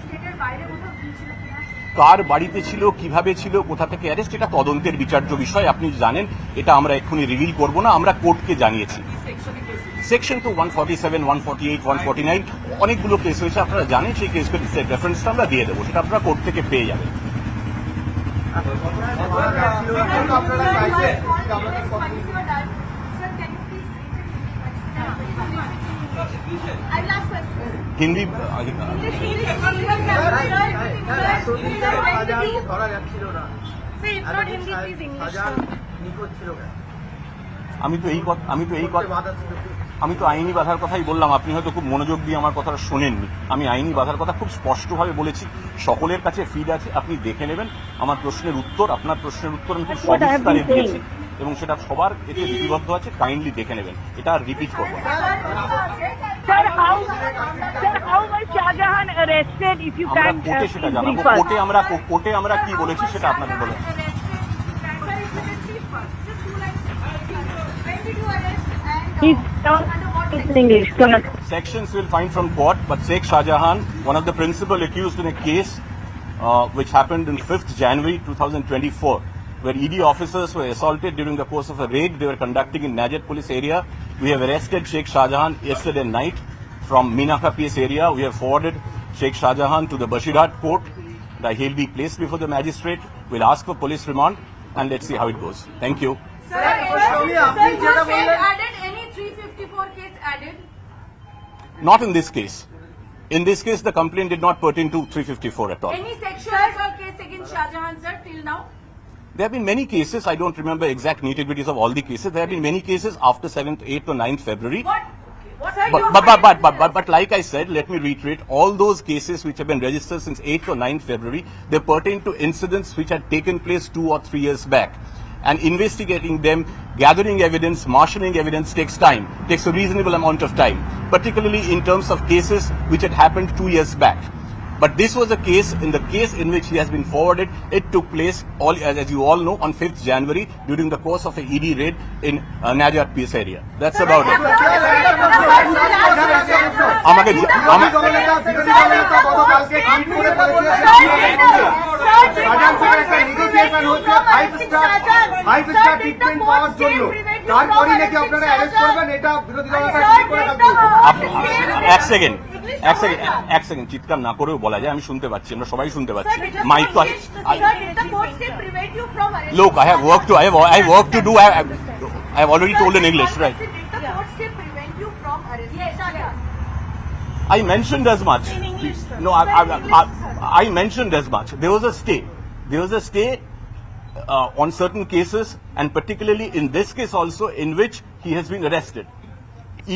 স্টেটের বাইরে কোথাও গিয়েছিল কিনা? কার বাড়িতে ছিল, কিভাবে ছিল, কোথা থেকে অ্যারেস্ট, এটা তদন্তের বিচার্য বিষয়। আপনি জানেন এটা আমরা এক্ষুনি রিভিল করব না। আমরা কোর্টকে জানিয়েছি। সেকশন তো 147, 148, 149 অনেকগুলো কেস হয়েছে, আপনারা জানেন। সেই কেসের রেফারেন্সটা আমরা দিয়ে দেবো, সেটা আপনারা কোর্ট থেকে পেয়ে যাবেন। হিন্দি আমি তো আইনি বাধার কথাই বললাম। আপনি হয়তো খুব মনোযোগ দিয়ে আমার কথাটা শোনেননি। আমি আইনি বাধার কথা খুব স্পষ্টভাবে বলেছি। সকলের কাছে ফিড আছে, আপনি দেখে নেবেন। আমার প্রশ্নের উত্তর, আপনার প্রশ্নের উত্তর আমি খুব সবিস্তারে দিয়েছি এবং সেটা সবার এতে লিপিবদ্ধ আছে। কাইন্ডলি দেখে নেবেন, এটা আর রিপিট করবো না। আমরা কোর্টে সেটা জানাবো। কোর্টে আমরা কি বলেছি সেটা আপনাদের বলে। Sections will find from court, but Sheikh Shahjahan, one of the principal accused in a case which happened on 5th January 2024, where ED officers were assaulted during the course of a raid they were conducting in Najet police area. We have arrested Sheikh Shahjahan yesterday night from Minaka PS area. We have forwarded Sheikh Shahjahan to the Bashirat court. He'll be placed before the magistrate. We'll ask for police remand and let's see how it goes. Thank you. Not in this case. In this case, the complaint did not pertain to 354 at all. Any sexual assault case against Shahjahan, sir, till now? There have been many cases. I don't remember exact nitty-gritties of all the cases. There have been many cases after 7th, 8th or 9th February. But like I said, let me reiterate, all those cases which have been registered since 8th or 9th February, they pertain to incidents which had taken place 2 or 3 years back. And investigating them, gathering evidence, marshalling evidence takes time, takes a reasonable amount of time, particularly in terms of cases which had happened 2 years back. But this was a case, in the case in which he has been forwarded, it took place, as you all know, on 5th January during the course of a ED raid in Najat PS area. That's about it. এক second চিৎকার না করেও বলা যায়, আমি শুনতে পাচ্ছি, আমরা সবাই শুনতে পাচ্ছি। মাইক তো লোক I have work to do. I have already told in English, right? I mentioned as much. No, I mentioned as much. There was a stay on certain cases, and particularly in this case also, in which he has been arrested.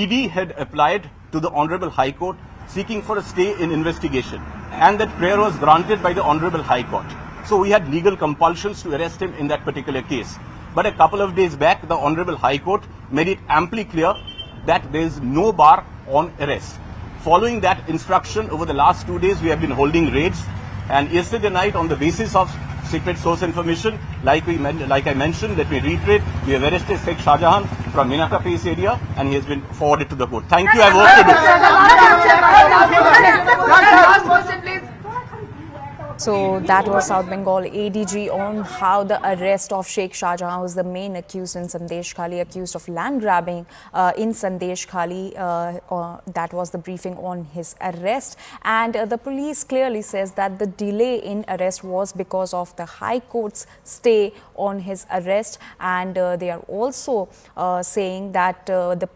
ED had applied to the Honorable High Court seeking for a stay in investigation, and that prayer was granted by the Honorable High Court. So we had legal compulsions to arrest him in that particular case. But a couple of days back, the Honorable High Court made it amply clear that there is no bar on arrest. Following that instruction, over the last 2 days, we have been holding raids, and yesterday night, on the basis of secret source information, like I mentioned, let me reiterate, we have arrested Sheikh Shahjahan from Minaka PS area, and he has been forwarded to the court. Thank you. I have work to do. So that was South Bengal ADG on how the arrest of Sheikh Shahjahan, who is the main accused in Sandeshkhali, accused of land grabbing in Sandeshkhali. That was the briefing on his arrest. And the police clearly says that the delay in arrest was because of the High Court's stay on his arrest. And they are also saying that the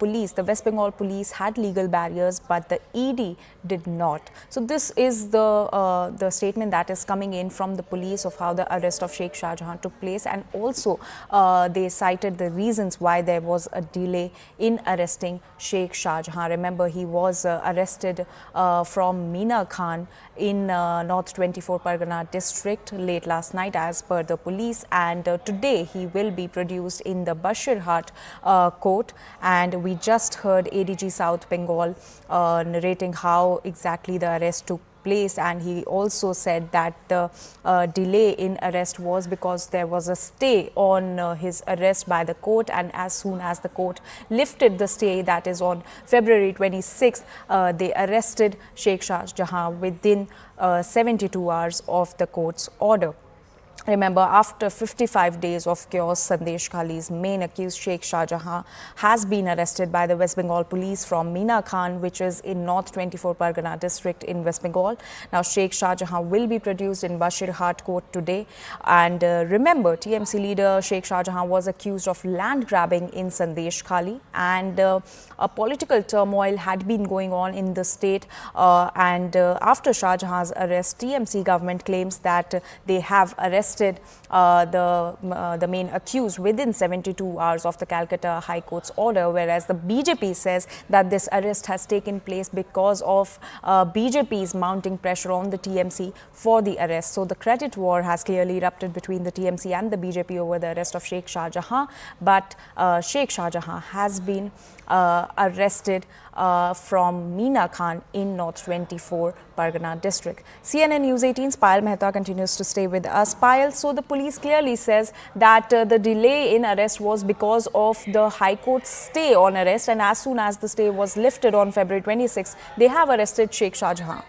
West Bengal police had legal barriers, but the ED did not. So this is the statement that is coming in from the police of how the arrest of Sheikh Shahjahan took place, and also they cited the reasons why there was a delay in arresting Sheikh Shahjahan. Remember, he was arrested from Meena Khan in North 24 Pargana district late last night as per the police, and today he will be produced in the Bashirat court. And we just heard ADG South Bengal narrating how exactly the arrest took place, and he also said that the delay in arrest was because there was a stay on his arrest by the court, and as soon as the court lifted the stay, that is on February 26th, they arrested Sheikh Shahjahan within 72 hours of the court's order. Remember, after 55 days of chaos, Sandeshkhali's main accused Sheikh Shahjahan has been arrested by the West Bengal police from Meena Khan, which is in North 24 Pargana district in West Bengal. Now, Sheikh Shahjahan will be produced in Bashirhat court today. And remember, TMC leader Sheikh Shahjahan was accused of land grabbing in Sandeshkhali, and a political turmoil had been going on in the state. After Shahjahan's arrest, TMC government claims that they have arrested the main accused within 72 hours of the Calcutta High Court's order, whereas the BJP says that this arrest has taken place because of BJP's mounting pressure on the TMC for the arrest. So the credit war has clearly erupted between the TMC and the BJP over the arrest of Sheikh Shahjahan, but Sheikh Shahjahan has been arrested from Meena Khan in North 24 Pargana district. CNN News 18's Payal Mehta continues to stay with us. Payal, so the police clearly says that the delay in arrest was because of the High Court's stay on arrest, and as soon as the stay was lifted on February 26, they have arrested Sheikh Shahjahan.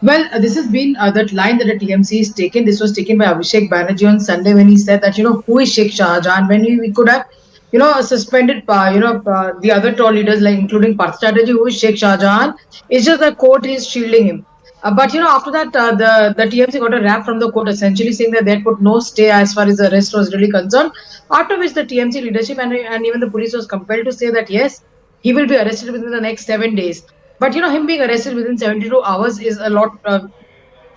Well, this has been that line that the TMC is taken. This was taken by Abhishek Banerjee on Sunday when he said that, who is Sheikh Shahjahan? When we could have, suspended, the other tall leaders, like including Parth Chatterjee, who is Sheikh Shahjahan. It's just the court is shielding him. But, after that, the TMC got a rap from the court, essentially saying that they had put no stay as far as the arrest was really concerned. After which the TMC leadership and even the police was compelled to say that, yes, he will be arrested within the next 7 days. But, him being arrested within 72 hours is a lot,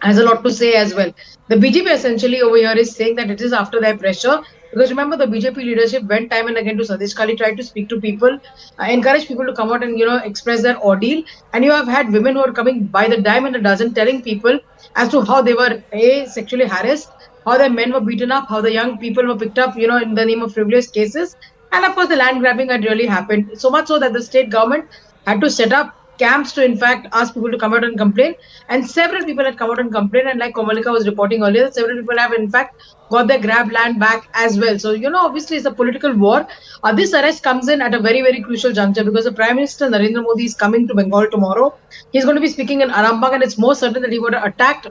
has a lot to say as well. The BJP essentially over here is saying that it is after their pressure. Because remember, the BJP leadership went time and again to Sandeshkhali, tried to speak to people, encourage people to come out and, express their ordeal. And you have had women who are coming by the dime and a dozen telling people as to how they were, sexually harassed, how their men were beaten up, how the young people were picked up, in the name of frivolous cases. And of course, the land grabbing had really happened. So much so that the state government had to set up camps to, in fact, ask people to come out and complain. And several people had come out and complained. And like Kamalika was reporting earlier, several people have, in fact, got their grabbed land back as well. So, obviously, it's a political war. This arrest comes in at a very, very crucial juncture because the Prime Minister Narendra Modi is coming to Bengal tomorrow. He's going to be speaking in Arambagh, and it's more certain that he would have attacked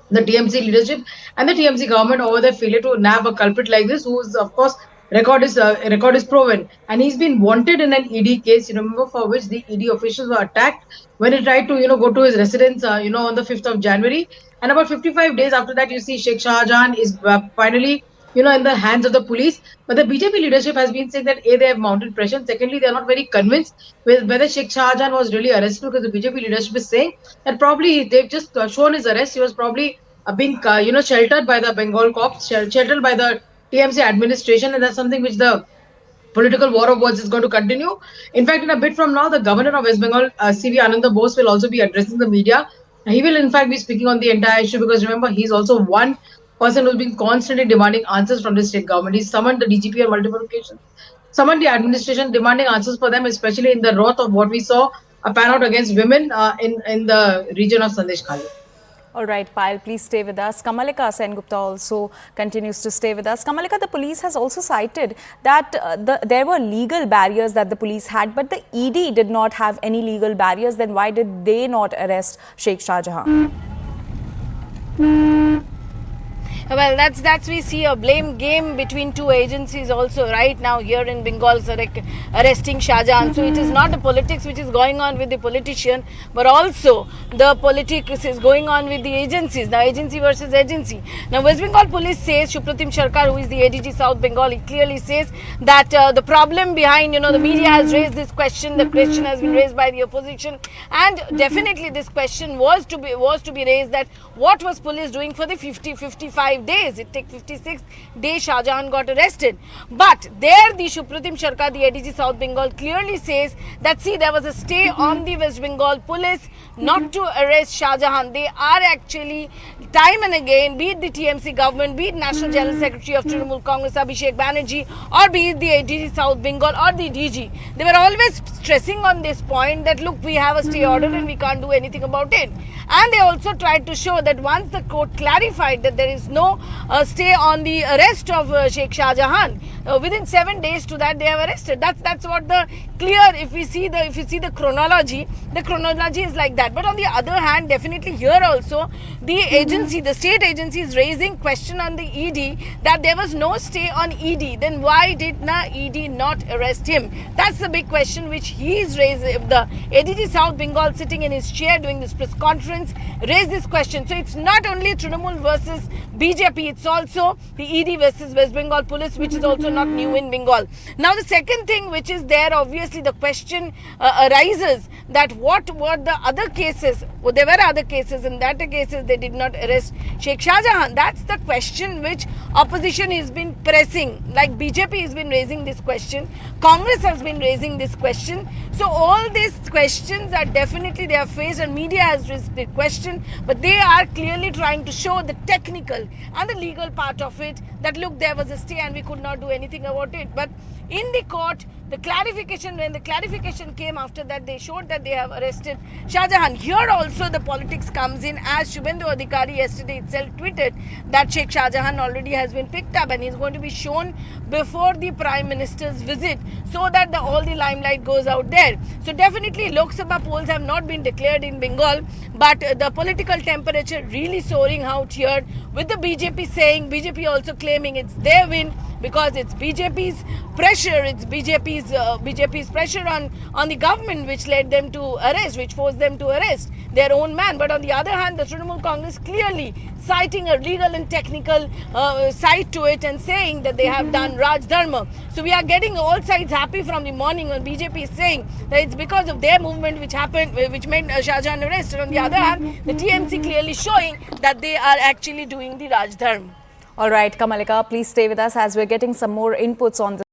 the TMC leadership and the TMC government over their failure to nab a culprit like this, who's, of course, record is proven, and he's been wanted in an ED case, remember, for which the ED officials were attacked when he tried to, go to his residence, on the 5th of January. And about 55 days after that, you see Sheikh Shahjahan is finally, in the hands of the police. But the BJP leadership has been saying that, A, they have mounted pressure, and secondly, they are not very convinced with whether Sheikh Shahjahan was really arrested, because the BJP leadership is saying that probably they've just shown his arrest. He was probably being, sheltered by the Bengal cops, sheltered by the TMC administration, and that's something which the political war of words is going to continue. In fact, in a bit from now, the governor of West Bengal, C.V. Ananda Bose, will also be addressing the media. He will, in fact, be speaking on the entire issue because, remember, he's also one person who's been constantly demanding answers from the state government. He's summoned the DGP on multiple occasions, summoned the administration demanding answers for them, especially in the wrath of what we saw pan out against women in the region of Sandeshkhali. All right, Payal, please stay with us. Kamalika Sengupta also continues to stay with us. Kamalika, the police has also cited that there were legal barriers that the police had, but the ED did not have any legal barriers. Then why did they not arrest Sheikh Shahjahan? Well, that's we see a blame game between two agencies also right now here in Bengal, arresting Shahjahan. So it is not the politics which is going on with the politician, but also the politics is going on with the agencies. Now, agency versus agency. Now, West Bengal police says, Supratim Sharkar, who is the ADG South Bengal, he clearly says that the problem behind, the media has raised this question. The question has been raised by the opposition, and definitely this question was to be raised, that what was police doing for the 55 55 days. It took 56 days Shahjahan got arrested. But there the Supratim Sharkar, the ADG South Bengal, clearly says that see, there was a stay on the West Bengal police not to arrest Shahjahan. They are actually time and again, be it the TMC government, be it National General Secretary of Trinamool Congress Abhishek Banerjee, or be it the ADG South Bengal or the DG, they were always stressing on this point that look, we have a stay order and we can't do anything about it. And they also tried to show that once the court clarified that there is no stay on the arrest of Sheikh Shahjahan, within 7 days to that they have arrested. That's what the clear. If you see the chronology is like that. But on the other hand, definitely here also the agency, the state agency, is raising question on the ED that there was no stay on ED. Then why did ED not arrest him? That's the big question which he is raising. The ADG South Bengal, sitting in his chair doing this press conference, raised this question. So it's not only Trinamool versus BJP, it's also the ED versus West Bengal police, which is also not new in Bengal. Now the second thing which is there, obviously the question arises that what were the other cases? Well, there were other cases. In that cases they did not arrest Sheikh Shahjahan. That's the question which opposition has been pressing. Like BJP has been raising this question, Congress has been raising this question. So all these questions are definitely they are faced, and media has raised the question, but they are clearly trying to show the technical and the legal part of it, that look, there was a stay and we could not do anything about it. But in the court, the clarification, when the clarification came after that, they showed that they have arrested Shahjahan. Here also the politics comes in, as Shubhendu Adhikari yesterday itself tweeted that Sheikh Shahjahan already has been picked up and is going to be shown before the Prime Minister's visit, so that all the limelight goes out there. So definitely Lok Sabha polls have not been declared in Bengal, but the political temperature really soaring out here, with the BJP saying, BJP also claiming it's their win because it's BJP's pressure, it's BJP's pressure on the government which led them to arrest, which forced them to arrest their own man. But on the other hand, the Trinamool Congress clearly citing a legal and technical side to it and saying that they have done Raj Dharma. So we are getting all sides happy from the morning when BJP is saying that it's because of their movement which happened, which made Shahjahan arrested. On the other hand, the TMC clearly showing that they are actually doing the Raj Dharma. All right, Kamalika, please stay with us as we're getting some more inputs on this.